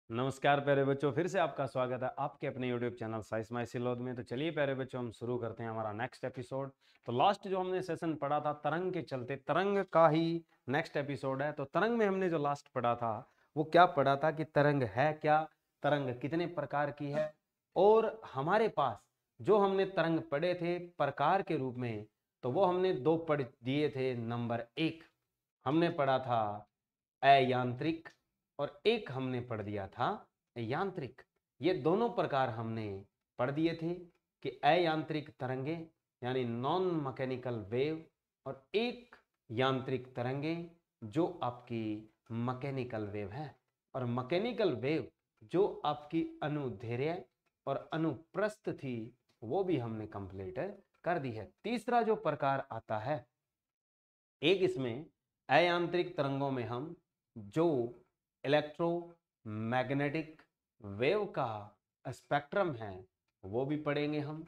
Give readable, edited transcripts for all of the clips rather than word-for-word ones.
नमस्कार प्यारे बच्चों, फिर से आपका स्वागत है आपके अपने YouTube चैनल साइंस माय सिलोद में। तो चलिए प्यारे बच्चों, हम शुरू करते हैं हमारा नेक्स्ट एपिसोड। तो लास्ट जो हमने सेशन पढ़ा था तरंग के चलते, तरंग का ही नेक्स्ट एपिसोड है। तो तरंग में हमने जो लास्ट पढ़ा था वो क्या पढ़ा था कि तरंग है क्या, तरंग कितने प्रकार की है, और हमारे पास जो हमने तरंग पढ़े थे प्रकार के रूप में, तो वो हमने दो पढ़ दिए थे। नंबर एक हमने पढ़ा था अयांत्रिक, और एक हमने पढ़ दिया था यांत्रिक। ये दोनों प्रकार हमने पढ़ दिए थे कि अयांत्रिक तरंगे यानी नॉन मैकेनिकल वेव, और एक यांत्रिक तरंगे जो आपकी मैकेनिकल वेव है। और मैकेनिकल वेव जो आपकी अनुदैर्ध्य और अनुप्रस्थ थी वो भी हमने कंप्लीट कर दी है। तीसरा जो प्रकार आता है, एक इसमें अयांत्रिक तरंगों में हम जो इलेक्ट्रोमैग्नेटिक वेव का स्पेक्ट्रम है वो भी पढ़ेंगे हम।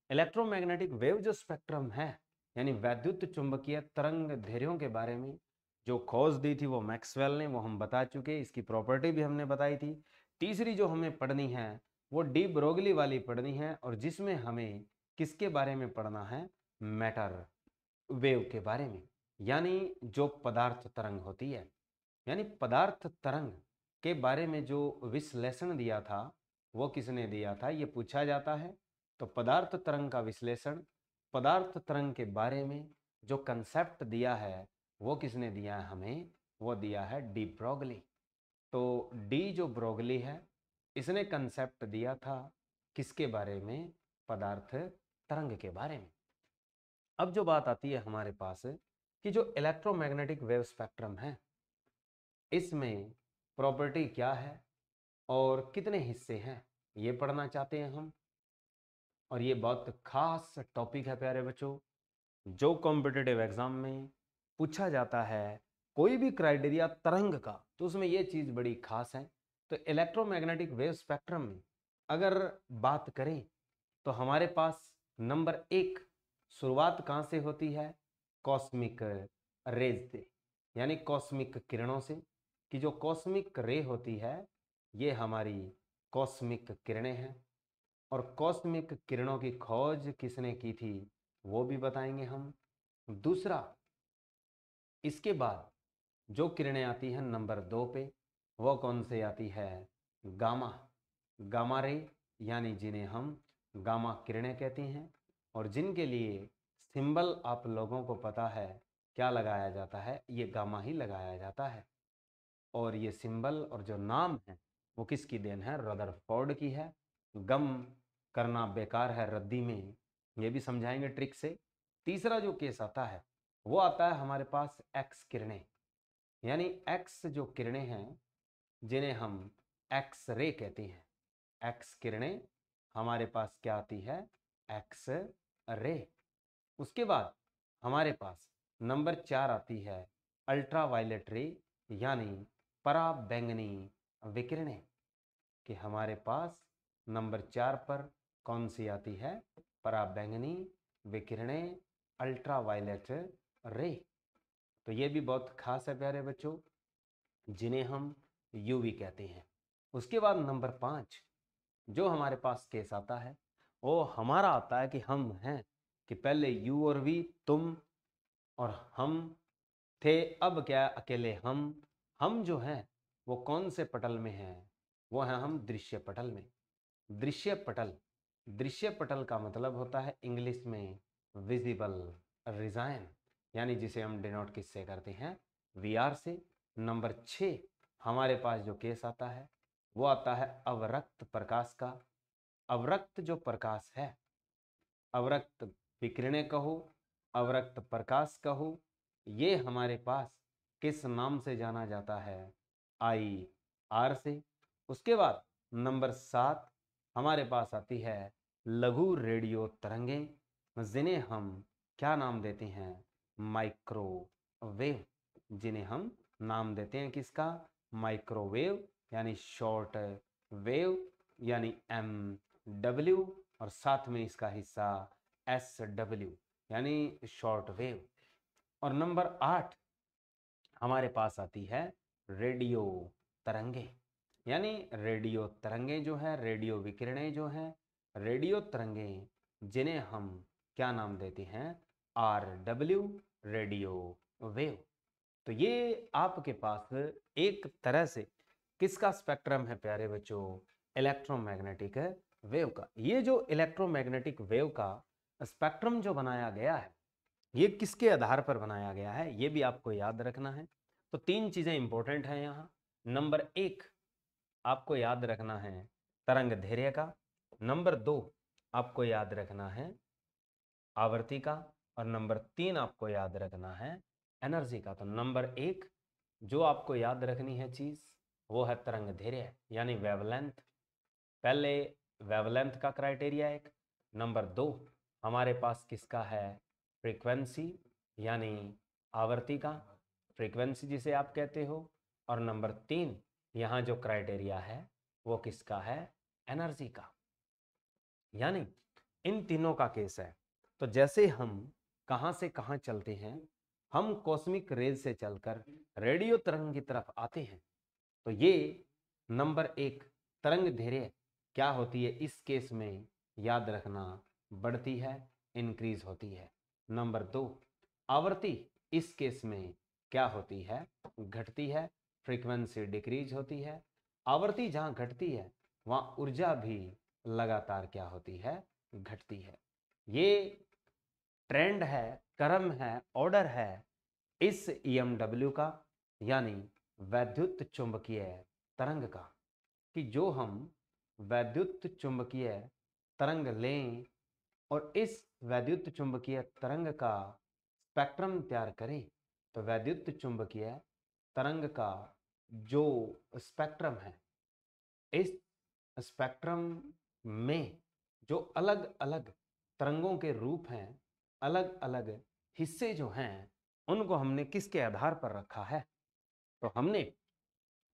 इलेक्ट्रोमैग्नेटिक वेव जो स्पेक्ट्रम है यानी वैद्युत चुंबकीय तरंग दैर्ध्यों के बारे में जो खोज दी थी वो मैक्सवेल ने, वो हम बता चुके, इसकी प्रॉपर्टी भी हमने बताई थी। तीसरी जो हमें पढ़नी है वो डी ब्रोगली वाली पढ़नी है, और जिसमें हमें किसके बारे में पढ़ना है, मैटर वेव के बारे में, यानी जो पदार्थ तरंग होती है। यानी पदार्थ तरंग के बारे में जो विश्लेषण दिया था वो किसने दिया था, ये पूछा जाता है। तो पदार्थ तरंग का विश्लेषण, पदार्थ तरंग के बारे में जो कंसेप्ट दिया है वो किसने दिया है हमें, वो दिया है डी ब्रोगली। तो डी जो ब्रोगली है इसने कंसेप्ट दिया था किसके बारे में, पदार्थ तरंग के बारे में। अब जो बात आती है हमारे पास कि जो इलेक्ट्रोमैग्नेटिक वेव स्पेक्ट्रम है इसमें प्रॉपर्टी क्या है और कितने हिस्से हैं, ये पढ़ना चाहते हैं हम। और ये बहुत खास टॉपिक है प्यारे बच्चों, जो कॉम्पिटिटिव एग्जाम में पूछा जाता है कोई भी क्राइटेरिया तरंग का, तो उसमें ये चीज बड़ी खास है। तो इलेक्ट्रोमैग्नेटिक वेव स्पेक्ट्रम में अगर बात करें तो हमारे पास नंबर एक शुरुआत कहाँ से होती है, कॉस्मिक रेज से, यानी कॉस्मिक किरणों से। कि जो कॉस्मिक रे होती है ये हमारी कॉस्मिक किरणें हैं, और कॉस्मिक किरणों की खोज किसने की थी वो भी बताएंगे हम। दूसरा, इसके बाद जो किरणें आती हैं नंबर दो पे, वो कौन से आती है, गामा, गामा रे, यानी जिन्हें हम गामा किरणें कहते हैं, और जिनके लिए सिंबल आप लोगों को पता है क्या लगाया जाता है, ये गामा ही लगाया जाता है। और ये सिंबल और जो नाम है वो किसकी देन है, रदरफोर्ड की है। गम करना बेकार है रद्दी में, ये भी समझाएंगे ट्रिक से। तीसरा जो केस आता है वो आता है हमारे पास एक्स किरणें, यानी एक्स जो किरणें हैं जिन्हें हम एक्स रे कहते हैं। एक्स किरणें हमारे पास क्या आती है, एक्स रे। उसके बाद हमारे पास नंबर चार आती है अल्ट्रा वायलेट रे, यानी पराबैंगनी विकिरणें। कि हमारे पास नंबर चार पर कौन सी आती है, पराबैंगनी विकिरणें, अल्ट्रा वायलेट रे। तो ये भी बहुत खास है प्यारे बच्चों, जिन्हें हम यूवी कहते हैं। उसके बाद नंबर पाँच जो हमारे पास केस आता है वो हमारा आता है कि हम हैं, कि पहले यू और वी, तुम और हम थे, अब क्या अकेले हम जो हैं वो कौन से पटल में हैं, वो हैं हम दृश्य पटल में। दृश्य पटल, दृश्य पटल का मतलब होता है इंग्लिश में विजिबल रीजन, यानी जिसे हम डिनोट किससे करते हैं, वी आर से। नंबर छः हमारे पास जो केस आता है वो आता है अवरक्त प्रकाश का। अवरक्त जो प्रकाश है, अवरक्त विकिरणें कहो, अवरक्त प्रकाश कहो, ये हमारे पास किस नाम से जाना जाता है, आई आर से। उसके बाद नंबर सात हमारे पास आती है लघु रेडियो तरंगें, जिन्हें हम क्या नाम देते हैं, माइक्रोवेव, जिन्हें हम नाम देते हैं किसका, माइक्रोवेव, यानी शॉर्ट वेव, यानी एम डब्ल्यू, और साथ में इसका हिस्सा एस डब्ल्यू, यानी शॉर्ट वेव। और नंबर आठ हमारे पास आती है रेडियो तरंगे, यानी रेडियो तरंगें जो है, रेडियो विकिरणें जो हैं, रेडियो तरंगें जिन्हें हम क्या नाम देते हैं, RW, रेडियो वेव। तो ये आपके पास एक तरह से किसका स्पेक्ट्रम है प्यारे बच्चों, इलेक्ट्रोमैग्नेटिक वेव का। ये जो इलेक्ट्रोमैग्नेटिक वेव का स्पेक्ट्रम जो बनाया गया है, ये किसके आधार पर बनाया गया है, ये भी आपको याद रखना है। तो तीन चीजें इंपॉर्टेंट हैं यहाँ। नंबर एक आपको याद रखना है तरंग दैर्ध्य का। नंबर दो आपको याद रखना है आवर्ती का। और नंबर तीन आपको याद रखना है एनर्जी का। तो नंबर एक जो आपको याद रखनी है चीज, वो है तरंग दैर्ध्य यानी वेवलेंथ। पहले वेवलेंथ का क्राइटेरिया एक। नंबर दो हमारे पास किसका है, फ्रीक्वेंसी यानी आवर्ती का, फ्रीक्वेंसी जिसे आप कहते हो। और नंबर तीन यहाँ जो क्राइटेरिया है वो किसका है, एनर्जी का। यानी इन तीनों का केस है। तो जैसे हम कहाँ से कहाँ चलते हैं, हम कॉस्मिक रेज से चलकर रेडियो तरंग की तरफ आते हैं। तो ये नंबर एक तरंग दैर्ध्य क्या होती है, इस केस में याद रखना, बढ़ती है, इंक्रीज होती है। नंबर दो आवर्ती इस केस में क्या होती है, घटती है, फ्रीक्वेंसी डिक्रीज होती है। आवर्ती जहां घटती है वहां ऊर्जा भी लगातार क्या होती है, घटती है। ये ट्रेंड है, क्रम है, ऑर्डर है इस EMW का, यानी वैद्युत चुंबकीय तरंग का। कि जो हम वैद्युत चुंबकीय तरंग लें और इस वैद्युत चुंबकीय तरंग का स्पेक्ट्रम तैयार करें, तो वैद्युत चुंबकीय तरंग का जो स्पेक्ट्रम है, इस स्पेक्ट्रम में जो अलग अलग तरंगों के रूप हैं, अलग अलग हिस्से जो हैं, उनको हमने किसके आधार पर रखा है, तो हमने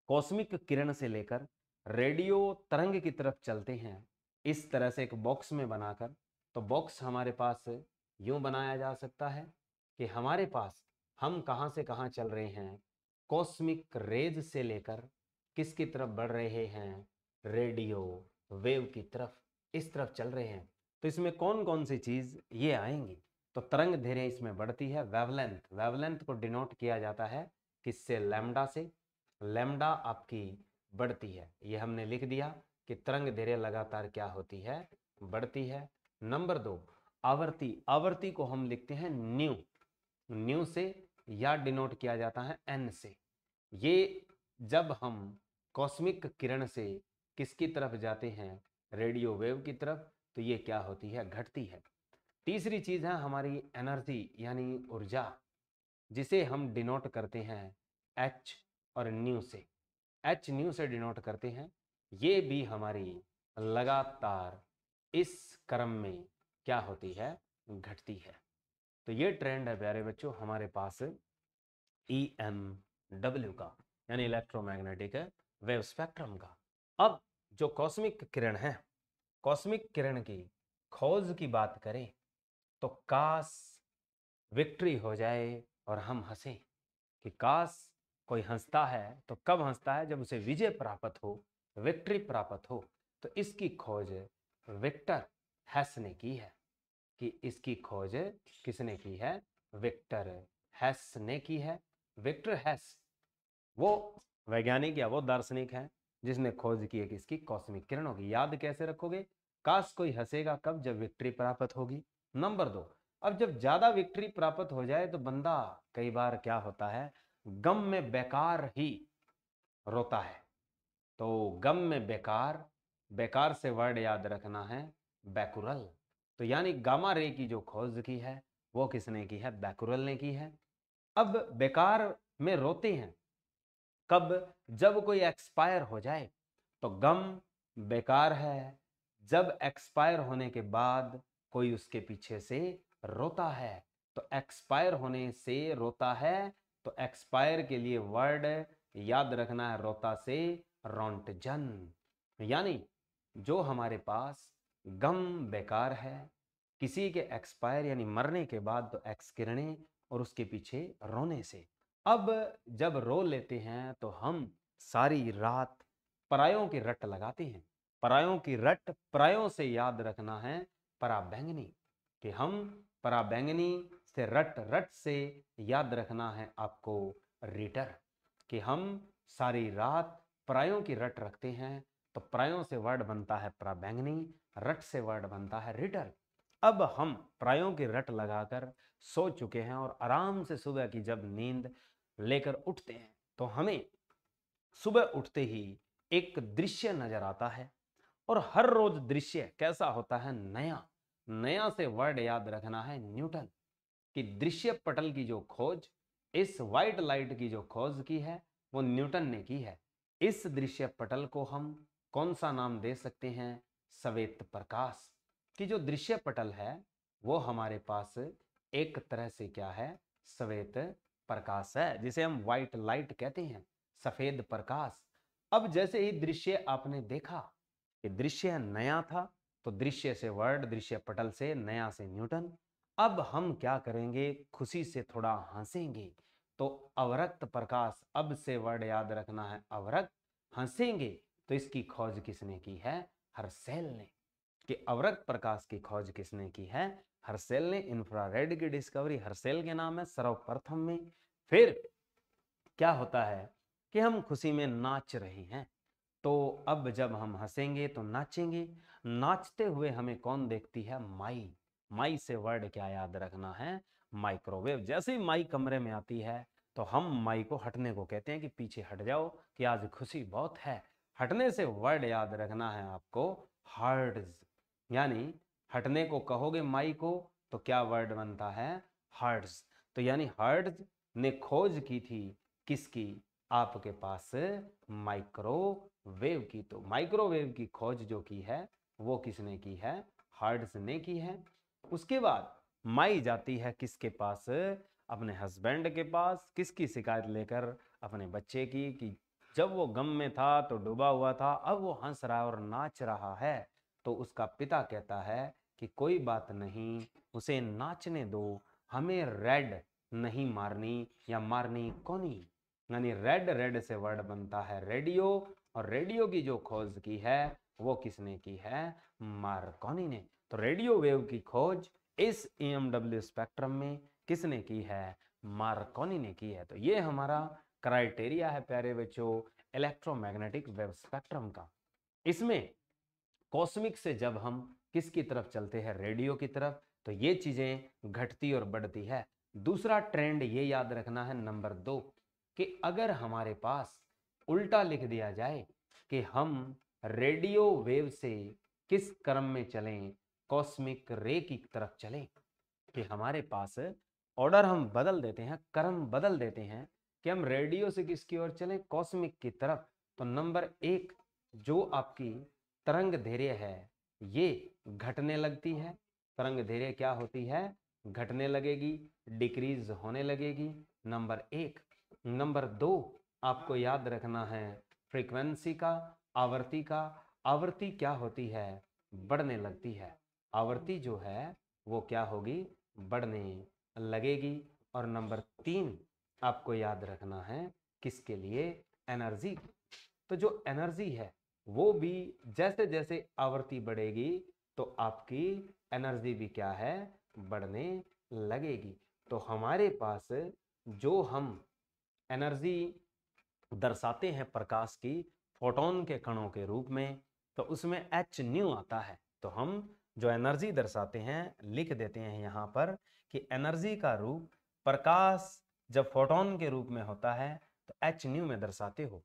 कॉस्मिक किरण से लेकर रेडियो तरंग की तरफ चलते हैं इस तरह से एक बॉक्स में बनाकर। तो बॉक्स हमारे पास यूं बनाया जा सकता है कि हमारे पास हम कहां से कहां चल रहे हैं, कॉस्मिक रेज से लेकर किसकी तरफ बढ़ रहे हैं, रेडियो वेव की तरफ, इस तरफ चल रहे हैं। तो इसमें कौन कौन सी चीज ये आएंगी, तो तरंग दैर्ध्य इसमें बढ़ती है। वेवलेंथ, वेवलेंथ को डिनोट किया जाता है किससे, लैम्डा से। लैम्डा आपकी बढ़ती है, ये हमने लिख दिया कि तरंग दैर्ध्य लगातार क्या होती है, बढ़ती है। नंबर दो आवर्ती, आवर्ती को हम लिखते हैं न्यू, न्यू से, या डिनोट किया जाता है एन से। ये जब हम कॉस्मिक किरण से किसकी तरफ जाते हैं, रेडियो वेव की तरफ, तो ये क्या होती है, घटती है। तीसरी चीज है हमारी एनर्जी यानी ऊर्जा, जिसे हम डिनोट करते हैं एच और न्यू से, एच न्यू से डिनोट करते हैं। ये भी हमारी लगातार इस क्रम में क्या होती है, घटती है। तो ये ट्रेंड है प्यारे बच्चों हमारे पास EMW का, यानी इलेक्ट्रोमैग्नेटिक वेव स्पेक्ट्रम का। अब जो कॉस्मिक किरण है, कॉस्मिक किरण की खोज की बात करें, तो काश विक्ट्री हो जाए और हम हंसें कि काश कोई हंसता है तो कब हंसता है, जब उसे विजय प्राप्त हो, विक्ट्री प्राप्त हो। तो इसकी खोज विक्टर हैस ने की है। कि इसकी खोज किसने की है, विक्टर हैस ने की है। विक्टर हैस वो वैज्ञानिक या वो दार्शनिक है जिसने खोज की है किसकी, कॉस्मिक किरणों की। याद कैसे रखोगे, काश कोई हंसेगा कब, जब विक्ट्री प्राप्त होगी। नंबर दो, अब जब ज्यादा विक्ट्री प्राप्त हो जाए तो बंदा कई बार क्या होता है, गम में बेकार ही रोता है। तो गम में बेकार, बेकार से वर्ड याद रखना है बैकुरल। तो यानी गामा रे की जो खोज की है वो किसने की है, बैकुरल ने की है। अब बेकार में रोते हैं कब, जब कोई एक्सपायर हो जाए। तो गम बेकार है जब एक्सपायर होने के बाद कोई उसके पीछे से रोता है। तो एक्सपायर होने से रोता है, तो एक्सपायर के लिए वर्ड याद रखना है रोता से रोंटजन। यानी जो हमारे पास गम बेकार है किसी के एक्सपायर यानी मरने के बाद, तो एक्स किरणें और उसके पीछे रोने से। अब जब रो लेते हैं तो हम सारी रात परायों की रट लगाते हैं। परायों की रट, परायों से याद रखना है पराबैंगनी, कि हम पराबैंगनी से रट, रट से याद रखना है आपको रीटर, कि हम सारी रात परायों की रट रखते हैं। तो परायों से वर्ड बनता है पराबैंगनी, रट से वर्ड बनता है रीटर। अब हम परायों की रट लगाकर सो चुके हैं और आराम से सुबह की जब नींद लेकर उठते हैं तो हमें सुबह उठते ही एक दृश्य नजर आता है। और हर रोज दृश्य कैसा होता है? नया। नया से वर्ड याद रखना है न्यूटन, कि दृश्य पटल की जो खोज, इस व्हाइट लाइट की जो खोज की है वो न्यूटन ने की है। इस दृश्य पटल को हम कौन सा नाम दे सकते हैं? श्वेत प्रकाश। कि जो दृश्य पटल है वो हमारे पास एक तरह से क्या है? श्वेत प्रकाश है, जिसे हम व्हाइट लाइट कहते हैं, सफेद प्रकाश। अब जैसे ही दृश्य आपने देखा कि दृश्य नया था, तो दृश्य से वर्ड, दृश्य पटल से नया से न्यूटन। अब हम क्या करेंगे? खुशी से थोड़ा हंसेंगे। तो अवरक्त प्रकाश, अब से वर्ड याद रखना है अवरक्त। हंसेंगे तो इसकी खोज किसने की है? हर्शेल ने। कि अवरक्त प्रकाश की खोज किसने की है? हर्शेल ने। इंफ्रारेड की डिस्कवरी हर्शेल के नाम है सर्वप्रथम में। फिर क्या होता है कि हम खुशी में नाच रहे हैं। तो अब जब हम हंसेंगे तो नाचेंगे। नाचते हुए हमें कौन देखती है? माई। माई से वर्ड क्या याद रखना है? माइक्रोवेव। जैसे ही माई कमरे में आती है तो हम माई को हटने को कहते हैं कि पीछे हट जाओ कि आज खुशी बहुत है। हटने से वर्ड याद रखना है आपको हर्ट्ज। यानी हटने को कहोगे माई को तो क्या वर्ड बनता है? हर्ट्ज। तो यानी हर्ट्ज ने खोज की थी किसकी? आपके पास माइक्रोवेव की। तो माइक्रोवेव की खोज जो की है वो किसने की है? हर्ट्ज ने की है। उसके बाद माई जाती है किसके पास? अपने हस्बैंड के पास। किसकी शिकायत लेकर? अपने बच्चे की, कि जब वो गम में था तो डूबा हुआ था, अब वो हंस रहा है और नाच रहा है। तो उसका पिता कहता है कि कोई बात नहीं, उसे नाचने दो, हमें रेड नहीं मारनी, या मारनी कोनी। यानी रेड, रेड से वर्ड बनता है रेडियो। और रेडियो की जो खोज की है वो किसने की है? मार्कोनी ने। तो रेडियो वेव की खोज इस EMW स्पेक्ट्रम में किसने की है? मार्कोनी ने की है। तो ये हमारा क्राइटेरिया है प्यारे बच्चों इलेक्ट्रोमैग्नेटिक वेव स्पेक्ट्रम का। इसमें कॉस्मिक से जब हम किसकी तरफ चलते हैं? रेडियो की तरफ, तो ये चीजें घटती और बढ़ती है। दूसरा ट्रेंड ये याद रखना है नंबर 2, कि अगर हमारे पास उल्टा लिख दिया जाए कि हम रेडियो वेव से किस क्रम में चलें? कॉस्मिक रे की तरफ चलें। कि हमारे पास ऑर्डर हम बदल देते हैं, क्रम बदल देते हैं, कि हम रेडियो से किसकी ओर चलें? कॉस्मिक की तरफ। तो नंबर 1 जो आपकी तरंग दैर्घ्य है ये घटने लगती है। तरंग दैर्घ्य क्या होती है? घटने लगेगी, डिक्रीज होने लगेगी। नंबर 1। नंबर 2 आपको याद रखना है फ्रीक्वेंसी का, आवर्ती का। आवर्ती क्या होती है? बढ़ने लगती है। आवर्ती जो है वो क्या होगी? बढ़ने लगेगी। और नंबर 3 आपको याद रखना है किसके लिए? एनर्जी। तो जो एनर्जी है वो भी जैसे जैसे आवर्ती बढ़ेगी तो आपकी एनर्जी भी क्या है? बढ़ने लगेगी। तो हमारे पास जो हम एनर्जी दर्शाते हैं प्रकाश की फोटोन के कणों के रूप में, तो उसमें एच न्यू आता है। तो हम जो एनर्जी दर्शाते हैं लिख देते हैं यहाँ पर कि एनर्जी का रूप प्रकाश जब फोटोन के रूप में होता है तो एच न्यू में दर्शाते हो।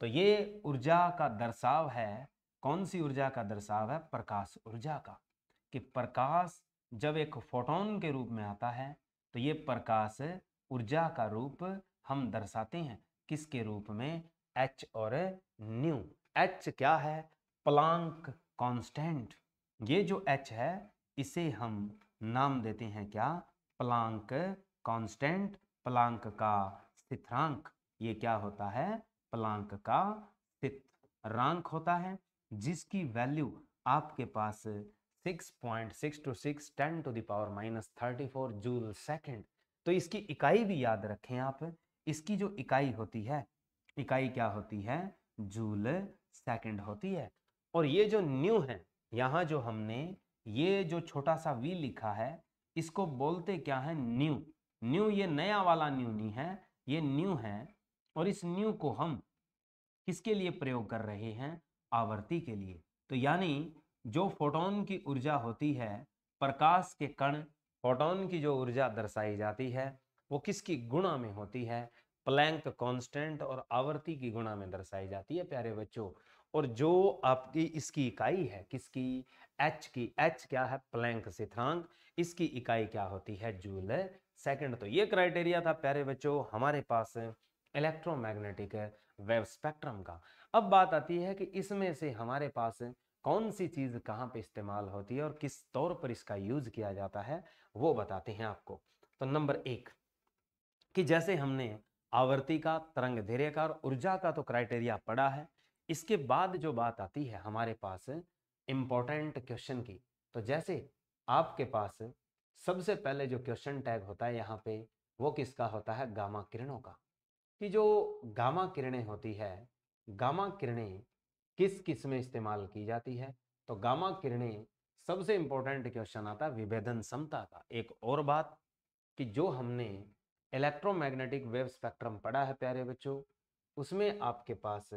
तो ये ऊर्जा का दर्शाव है। कौन सी ऊर्जा का दर्शाव है? प्रकाश ऊर्जा का। कि प्रकाश जब एक फोटोन के रूप में आता है तो ये प्रकाश ऊर्जा का रूप हम दर्शाते हैं किसके रूप में? एच और न्यू। एच क्या है? Planck constant. ये जो एच है इसे हम नाम देते हैं क्या? Planck constant. प्लांक का स्थिरांक। ये क्या होता है? प्लांक का स्थिरांक होता है, जिसकी वैल्यू आपके पास 6.626 10⁻⁻34 जूल सेकेंड। तो इसकी इकाई भी याद रखें आप। इसकी जो इकाई होती है, इकाई क्या होती है? जूल सेकंड होती है। और ये जो न्यू है, यहाँ जो हमने ये जो छोटा सा v लिखा है, इसको बोलते क्या है? न्यू। न्यू ये नया वाला न्यू नहीं है, ये न्यू है। और इस न्यू को हम किसके लिए प्रयोग कर रहे हैं? आवर्ती के लिए। तो यानी जो फोटोन की ऊर्जा होती है, प्रकाश के कण फोटोन की जो ऊर्जा दर्शाई जाती है वो किसकी गुणा में होती है? प्लैंक कांस्टेंट और आवर्ती की गुणा में दर्शाई जाती है प्यारे बच्चों। और जो आपकी इसकी इकाई है किसकी? एच की। एच क्या है? प्लैंक स्थिरांक। इसकी इकाई क्या होती है? Joule second. तो ये क्राइटेरिया था प्यारे बच्चों हमारे पास इलेक्ट्रोमैग्नेटिक वेव स्पेक्ट्रम का। अब बात आती है कि इसमें से हमारे पास कौन सी चीज कहाँ पे इस्तेमाल होती है और किस तौर पर इसका यूज किया जाता है वो बताते हैं आपको। तो नंबर 1 कि जैसे हमने आवर्ती का, तरंग दैर्घ्य का और ऊर्जा का तो क्राइटेरिया पढ़ा है। इसके बाद जो बात आती है हमारे पास इंपॉर्टेंट क्वेश्चन की, तो जैसे आपके पास सबसे पहले जो क्वेश्चन टैग होता है यहाँ पे वो किसका होता है? गामा किरणों का। कि जो गामा किरणें होती है, गामा किरणें किस किस में इस्तेमाल की जाती है? तो गामा किरणें सबसे इंपॉर्टेंट क्वेश्चन आता है विभेदन क्षमता का। एक और बात कि जो हमने इलेक्ट्रोमैग्नेटिक वेव स्पेक्ट्रम पढ़ा है प्यारे बच्चों, उसमें आपके पास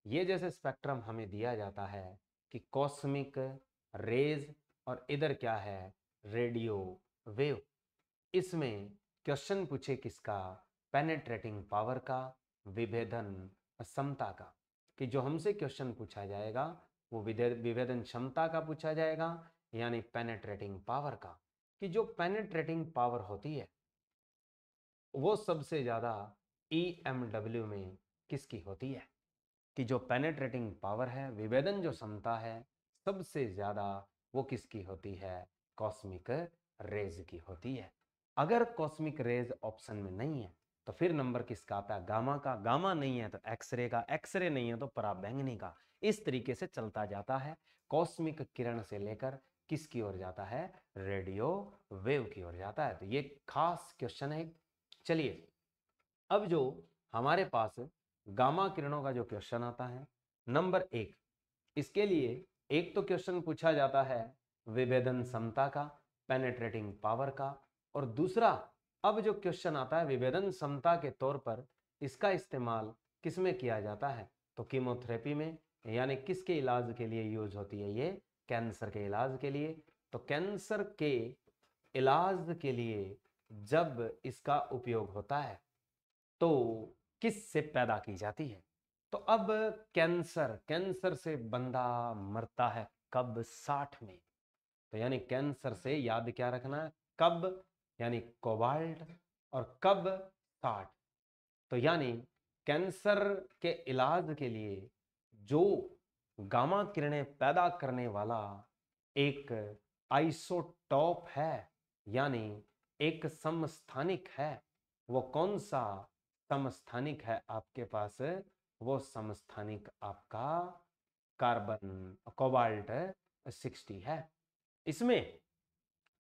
ये जैसे स्पेक्ट्रम हमें दिया जाता है कि कॉस्मिक रेज और इधर क्या है? Radio wave. इसमें क्वेश्चन पूछे किसका? पेनेट्रेटिंग पावर का, विभेदन क्षमता का। कि जो हमसे क्वेश्चन पूछा जाएगा वो विभेदन क्षमता का पूछा जाएगा, यानी पेनेट्रेटिंग पावर का। कि जो पेनेट्रेटिंग पावर होती है वो सबसे ज्यादा EMW में किसकी होती है? कि जो पेनेट्रेटिंग पावर है, विभेदन जो क्षमता है, सबसे ज्यादा वो किसकी होती है? कॉस्मिक रेज की होती है। अगर कॉस्मिक रेज ऑप्शन में नहीं है तो फिर नंबर किसका आता है? गामा का। गामा नहीं है तो एक्सरे का, एक्सरे नहीं है तो पराबैंगनी का। इस तरीके से चलता जाता है। कॉस्मिक किरण से लेकर किसकी ओर जाता है? रेडियो वेव की ओर जाता है। तो ये खास क्वेश्चन है। चलिए अब जो हमारे पास गामा किरणों का जो क्वेश्चन आता है नंबर 1, इसके लिए एक तो क्वेश्चन पूछा जाता है विभेदन क्षमता का, पेनेट्रेटिंग पावर का। और दूसरा अब जो क्वेश्चन आता है विभेदन क्षमता के तौर पर इसका इस्तेमाल किस में किया जाता है? तो कीमोथेरेपी में। यानी किसके इलाज के लिए यूज होती है? ये कैंसर के इलाज के लिए। तो कैंसर के इलाज के लिए जब इसका उपयोग होता है तो किस से पैदा की जाती है? तो अब कैंसर, कैंसर से बंदा मरता है कब? 60 में। तो यानी कैंसर से याद क्या रखना है? कब, यानी कोबाल्ट। और कब? 60। तो यानी कैंसर के इलाज के लिए जो गामा किरणें पैदा करने वाला एक आइसोटॉप है, यानी एक समस्थानिक है, वो कौन सा समस्थानिक है आपके पास? वो समस्थानिक आपका कार्बन, कोबाल्ट 60 है। इसमें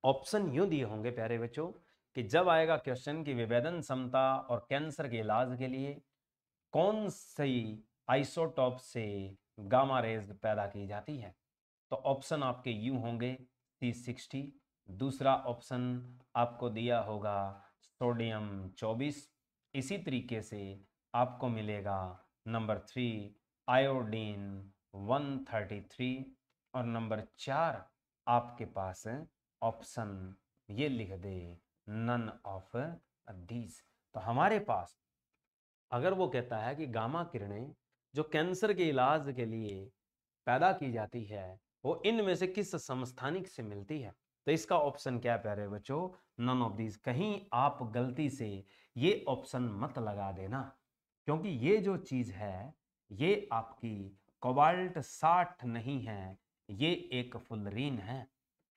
ऑप्शन यूं दिए होंगे प्यारे बच्चों कि जब आएगा क्वेश्चन की विभेदन क्षमता और कैंसर के इलाज के लिए कौन सी आइसोटॉप से गामा रेज पैदा की जाती है, तो ऑप्शन आपके यूं होंगे C60। दूसरा ऑप्शन आपको दिया होगा सोडियम 24। इसी तरीके से आपको मिलेगा नंबर 3 आयोडीन 133। और नंबर 4 आपके पास ऑप्शन ये लिख दे नन ऑफ दीज। तो हमारे पास अगर वो कहता है कि गामा किरणें जो कैंसर के इलाज के लिए पैदा की जाती है वो इनमें से किस समस्थानिक से मिलती है, तो इसका ऑप्शन क्या है प्यारे बच्चों? None of these. कहीं आप गलती से ये ऑप्शन मत लगा देना, क्योंकि ये जो चीज है ये आपकी कोबाल्ट 60 नहीं है, ये एक फुलरीन है।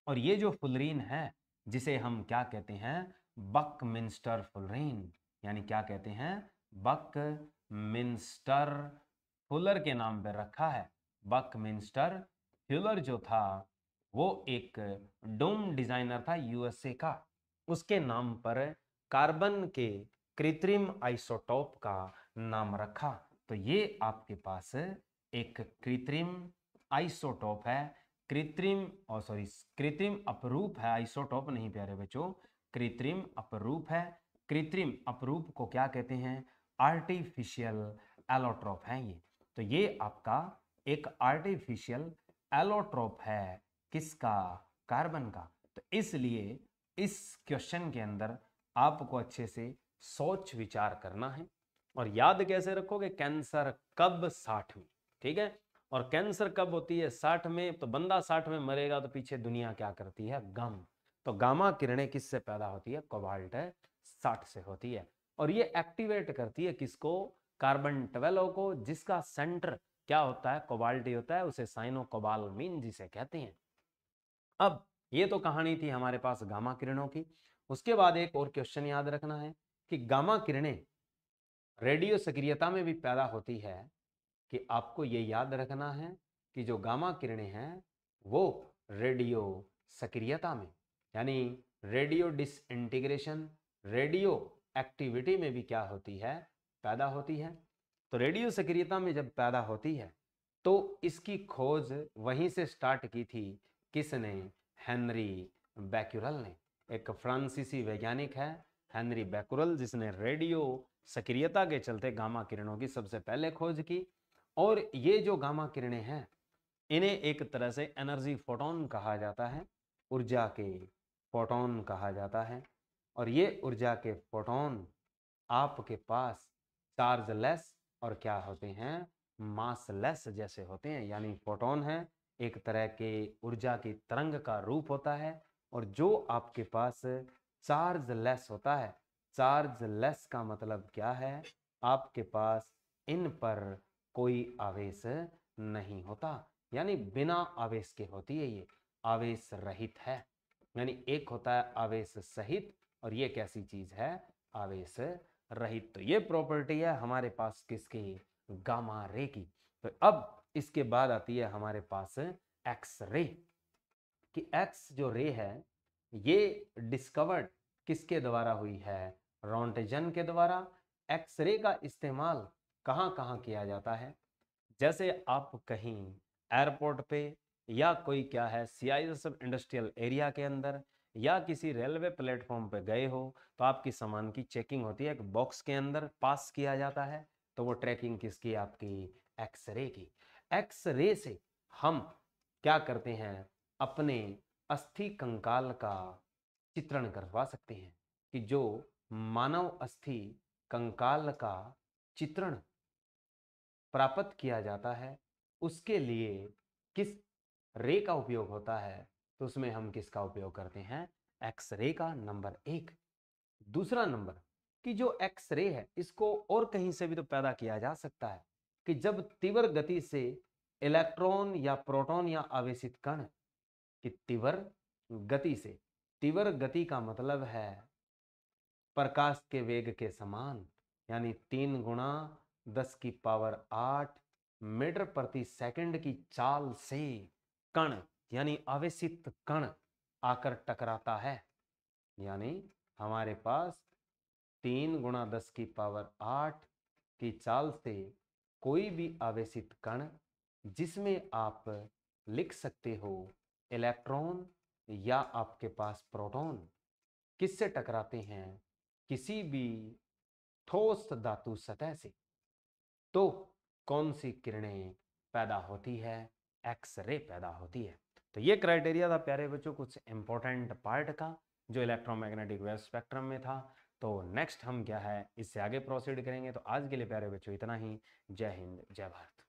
और ये जो फुलरीन है जिसे हम क्या कहते हैं? Buckminster fullerene. यानी क्या कहते हैं? बकमिंस्टर फुलर के नाम पर रखा है। बकमिंस्टर फ्यूलर जो था वो एक डोम डिजाइनर था USA का, उसके नाम पर कार्बन के कृत्रिम आइसोटोप का नाम रखा। तो ये आपके पास एक कृत्रिम आइसोटोप है, कृत्रिम अपरूप है, आइसोटोप नहीं प्यारे बच्चों, कृत्रिम अपरूप है। कृत्रिम अपरूप को क्या कहते हैं? आर्टिफिशियल एलोट्रोप है ये। तो ये आपका एक आर्टिफिशियल एलोट्रोप है, किसका? कार्बन का। तो इसलिए इस क्वेश्चन के अंदर आपको अच्छे से सोच विचार करना है। और याद कैसे रखोगे? कैंसर कब? 60 में, ठीक है। और कैंसर कब होती है? 60 में। तो बंदा 60 में मरेगा तो पीछे दुनिया क्या करती है? गम। तो गामा किरणें किससे पैदा होती है? कोबाल्ट 60 से होती है। और ये एक्टिवेट करती है किसको? कार्बन 12 को, जिसका सेंटर क्या होता है? कोबाल्ट ही होता है, उसे साइनो कोबालमीन जिसे कहते हैं। अब ये तो कहानी थी हमारे पास गामा किरणों की। उसके बाद एक और क्वेश्चन याद रखना है कि गामा किरणें रेडियो सक्रियता में भी पैदा होती है, कि आपको ये याद रखना है कि जो गामा किरणें हैं वो रेडियो सक्रियता में, यानी रेडियो डिसइंटीग्रेशन, रेडियो एक्टिविटी में भी क्या होती है? पैदा होती है। तो रेडियो सक्रियता में जब पैदा होती है तो इसकी खोज वहीं से स्टार्ट की थी। किसने? हेनरी बैक्यूरेल ने। एक फ्रांसीसी वैज्ञानिक है हेनरी बैक्यूरेल, जिसने रेडियो सक्रियता के चलते गामा किरणों की सबसे पहले खोज की। और ये जो गामा किरणें हैं इन्हें एक तरह से एनर्जी फोटोन कहा जाता है, ऊर्जा के फोटोन कहा जाता है। और ये ऊर्जा के फोटोन आपके पास चार्जलेस और क्या होते हैं? मासलेस जैसे होते हैं। यानी फोटोन है एक तरह के ऊर्जा की तरंग का रूप होता है, और जो आपके पास चार्जलेस होता है, चार्जलेस का मतलब क्या है? आपके पास इन पर कोई आवेश नहीं होता, यानी बिना आवेश के होती है, ये आवेश रहित है। यानी एक होता है आवेश सहित, और ये कैसी चीज है? आवेश रहित। तो ये प्रॉपर्टी है हमारे पास किसकी? गामा रे की। तो अब इसके बाद आती है हमारे पास एक्स रे, कि एक्स जो रे है ये डिस्कवर्ड किसके द्वारा हुई है? रोंटेजन के द्वारा। एक्स रे का इस्तेमाल कहाँ कहाँ किया जाता है? जैसे आप कहीं एयरपोर्ट पे या कोई क्या है सीआईएसएफ इंडस्ट्रियल एरिया के अंदर या किसी रेलवे प्लेटफॉर्म पे गए हो, तो आपकी सामान की चेकिंग होती है, एक बॉक्स के अंदर पास किया जाता है। तो वो ट्रैकिंग किसकी? आपकी एक्सरे की। एक्सरे से हम क्या करते हैं? अपने अस्थि कंकाल का चित्रण करवा सकते हैं, कि जो मानव अस्थि कंकाल का चित्रण प्राप्त किया जाता है उसके लिए किस रे का उपयोग होता है? तो उसमें हम किसका उपयोग करते हैं? एक्स रे का, नंबर 1। दूसरा नंबर, कि जो एक्स रे है इसको और कहीं से भी तो पैदा किया जा सकता है, कि जब तीव्र गति से इलेक्ट्रॉन या प्रोटॉन या आवेशित कण की तीव्र गति से, तीव्र गति का मतलब है प्रकाश के वेग के समान, यानी 3 गुणा 10 की पावर 8 मीटर प्रति सेकंड की चाल से कण, यानी आवेशित कण आकर टकराता है। यानी हमारे पास 3 गुणा 10 की पावर 8 की चाल से कोई भी आवेशित कण, जिसमें आप लिख सकते हो इलेक्ट्रॉन या आपके पास प्रोटॉन, किससे टकराते हैं? किसी भी ठोस धातु सतह से। तो कौन सी किरणें पैदा होती है? एक्स रे पैदा होती है। तो ये क्राइटेरिया था प्यारे बच्चों कुछ इंपॉर्टेंट पार्ट का जो इलेक्ट्रोमैग्नेटिक वेव स्पेक्ट्रम में था। तो नेक्स्ट हम क्या है इससे आगे प्रोसीड करेंगे। तो आज के लिए प्यारे बच्चों इतना ही। जय हिंद, जय भारत।